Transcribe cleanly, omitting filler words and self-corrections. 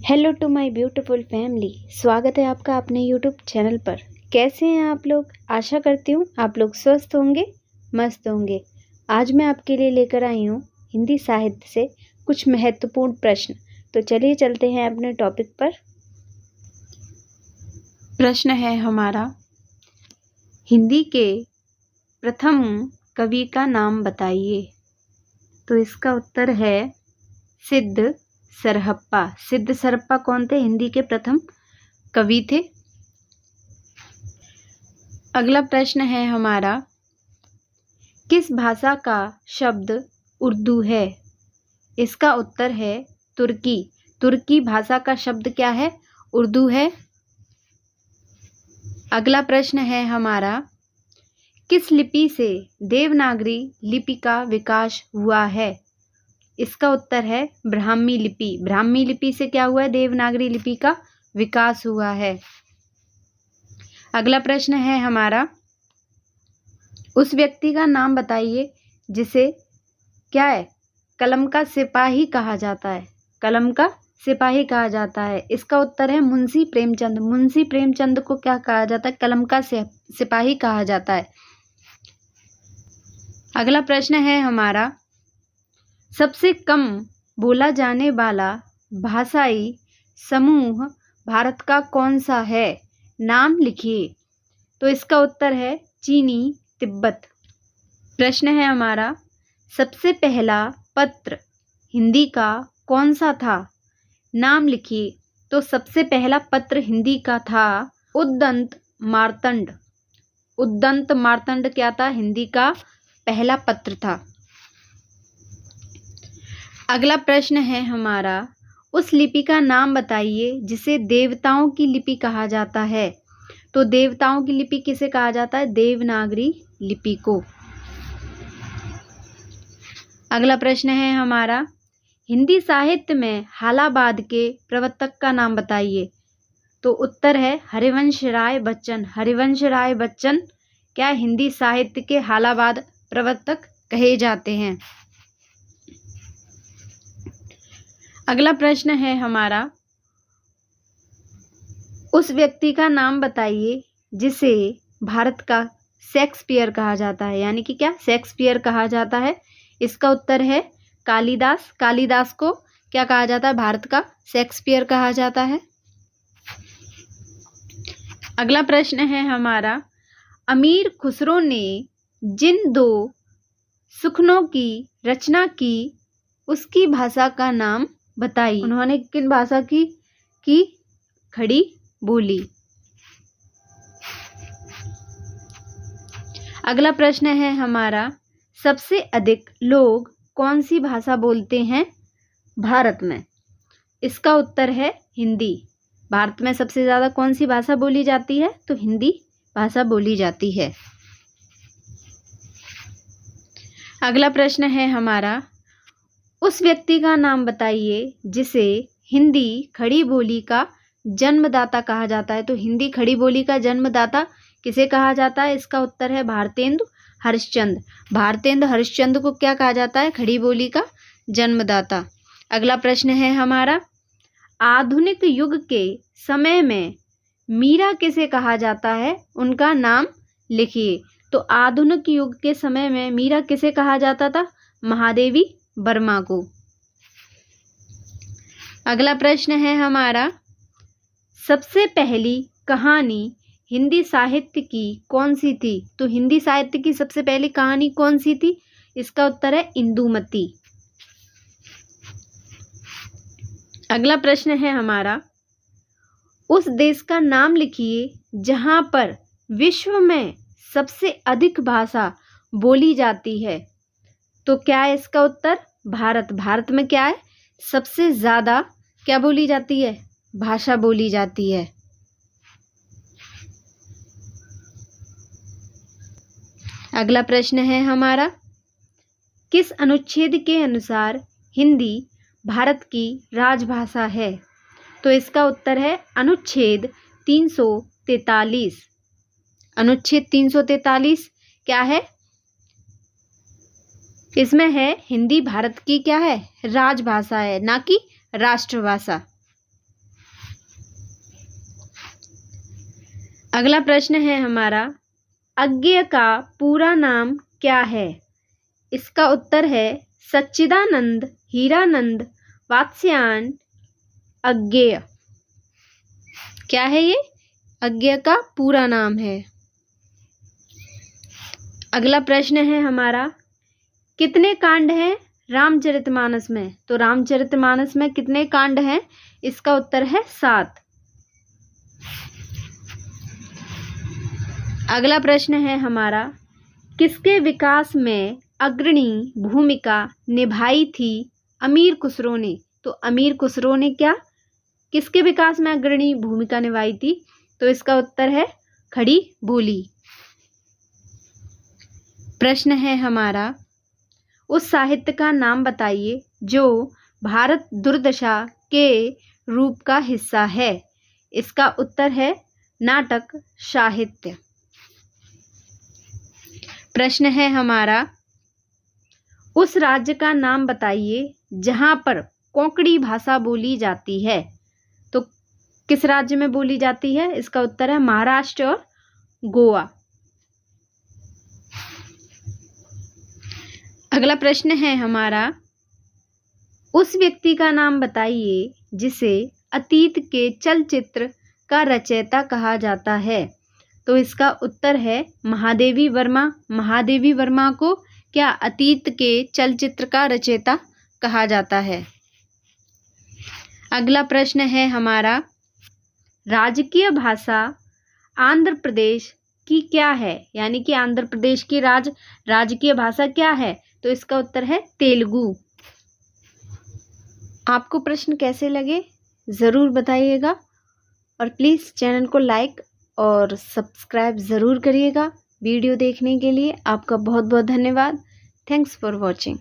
Hello to my beautiful family. स्वागत है आपका अपने यूट्यूब चैनल पर। कैसे हैं आप लोग? आशा करती हूँ आप लोग स्वस्थ होंगे, मस्त होंगे। आज मैं आपके लिए लेकर आई हूँ हिंदी साहित्य से कुछ महत्वपूर्ण प्रश्न। तो चलिए चलते हैं अपने टॉपिक पर। प्रश्न है हमारा, हिंदी के प्रथम कवि का नाम बताइए। तो इसका उत्तर है सिद्ध सरहप्पा। सिद्ध सरहप्पा कौन थे? हिंदी के प्रथम कवि थे। अगला प्रश्न है हमारा, किस भाषा का शब्द उर्दू है? इसका उत्तर है तुर्की। तुर्की भाषा का शब्द क्या है? उर्दू है। अगला प्रश्न है हमारा, किस लिपि से देवनागरी लिपि का विकास हुआ है? इसका उत्तर है ब्राह्मी लिपि। ब्राह्मी लिपि से क्या हुआ है? देवनागरी लिपि का विकास हुआ है। अगला प्रश्न है हमारा, उस व्यक्ति का नाम बताइए जिसे क्या है? कलम का सिपाही कहा जाता है। कलम का सिपाही कहा जाता है। इसका उत्तर है मुंशी प्रेमचंद। मुंशी प्रेमचंद को क्या कहा जाता है? कलम का सिपाही कहा जाता है। अगला प्रश्न है हमारा, सबसे कम बोला जाने वाला भाषाई समूह भारत का कौन सा है? नाम लिखिए। तो इसका उत्तर है चीनी तिब्बत। प्रश्न है हमारा, सबसे पहला पत्र हिंदी का कौन सा था? नाम लिखिए। तो सबसे पहला पत्र हिंदी का था उद्दंत मार्तंड। उद्दंत मार्तंड क्या था? हिंदी का पहला पत्र था। अगला प्रश्न है हमारा, उस लिपि का नाम बताइए जिसे देवताओं की लिपि कहा जाता है। तो देवताओं की लिपि किसे कहा जाता है? देवनागरी लिपि को। अगला प्रश्न है हमारा, हिंदी साहित्य में हालाबाद के प्रवर्तक का नाम बताइए। तो उत्तर है हरिवंश राय बच्चन। हरिवंश राय बच्चन क्या हिंदी साहित्य के हालाबाद प्रवर्तक कहे जाते हैं। अगला प्रश्न है हमारा, उस व्यक्ति का नाम बताइए जिसे भारत का शेक्सपियर कहा जाता है। यानी कि क्या? शेक्सपियर कहा जाता है। इसका उत्तर है कालिदास। कालिदास को क्या कहा जाता है? भारत का शेक्सपियर कहा जाता है। अगला प्रश्न है हमारा, अमीर खुसरो ने जिन दो सुखनों की रचना की उसकी भाषा का नाम बताइए। उन्होंने किन भाषा की खड़ी बोली। अगला प्रश्न है हमारा, सबसे अधिक लोग कौन सी भाषा बोलते हैं भारत में? इसका उत्तर है हिंदी। भारत में सबसे ज्यादा कौन सी भाषा बोली जाती है? तो हिंदी भाषा बोली जाती है। अगला प्रश्न है हमारा, उस व्यक्ति का नाम बताइए जिसे हिंदी खड़ी बोली का जन्मदाता कहा जाता है। तो हिंदी खड़ी बोली का जन्मदाता किसे कहा जाता है? इसका उत्तर है भारतेंदु हरिश्चंद्र। भारतेंदु हरिश्चंद्र को क्या कहा जाता है? खड़ी बोली का जन्मदाता। अगला प्रश्न है हमारा, आधुनिक युग के समय में मीरा किसे कहा जाता है? उनका नाम लिखिए। तो आधुनिक युग के समय में मीरा किसे कहा जाता था? महादेवी वर्मा को। अगला प्रश्न है हमारा, सबसे पहली कहानी हिंदी साहित्य की कौन सी थी? तो हिंदी साहित्य की सबसे पहली कहानी कौन सी थी? इसका उत्तर है इंदुमती। अगला प्रश्न है हमारा, उस देश का नाम लिखिए जहां पर विश्व में सबसे अधिक भाषा बोली जाती है। तो क्या है इसका उत्तर? भारत। भारत में क्या है? सबसे ज्यादा क्या बोली जाती है? भाषा बोली जाती है। अगला प्रश्न है हमारा, किस अनुच्छेद के अनुसार हिंदी भारत की राजभाषा है? तो इसका उत्तर है अनुच्छेद 343। अनुच्छेद 343 क्या है? इसमें है हिंदी भारत की क्या है? राजभाषा है, ना कि राष्ट्रभाषा। अगला प्रश्न है हमारा, अज्ञेय का पूरा नाम क्या है? इसका उत्तर है सच्चिदानंद, हीरानंद, वात्स्यायन, अज्ञेय। क्या है ये? अज्ञेय का पूरा नाम है। अगला प्रश्न है हमारा, कितने कांड हैं रामचरितमानस में? तो रामचरितमानस में कितने कांड हैं? इसका उत्तर है 7। अगला प्रश्न है हमारा, किसके विकास में अग्रणी भूमिका निभाई थी अमीर खुसरो ने? तो अमीर खुसरो ने किसके विकास में अग्रणी भूमिका निभाई थी? तो इसका उत्तर है खड़ी बोली। प्रश्न है हमारा, उस साहित्य का नाम बताइए जो भारत दुर्दशा के रूप का हिस्सा है। इसका उत्तर है नाटक साहित्य। प्रश्न है हमारा, उस राज्य का नाम बताइए जहां पर कोंकणी भाषा बोली जाती है। तो किस राज्य में बोली जाती है? इसका उत्तर है महाराष्ट्र और गोवा। अगला प्रश्न है हमारा, उस व्यक्ति का नाम बताइए जिसे अतीत के चलचित्र का रचयिता कहा जाता है। तो इसका उत्तर है महादेवी वर्मा। महादेवी वर्मा को क्या अतीत के चलचित्र का रचयिता कहा जाता है? अगला प्रश्न है हमारा, राजकीय भाषा आंध्र प्रदेश की क्या है? यानी कि आंध्र प्रदेश की राजकीय भाषा क्या है? तो इसका उत्तर है तेलुगु। आपको प्रश्न कैसे लगे ज़रूर बताइएगा और प्लीज़ चैनल को लाइक और सब्सक्राइब ज़रूर करिएगा। वीडियो देखने के लिए आपका बहुत बहुत धन्यवाद। Thanks for watching.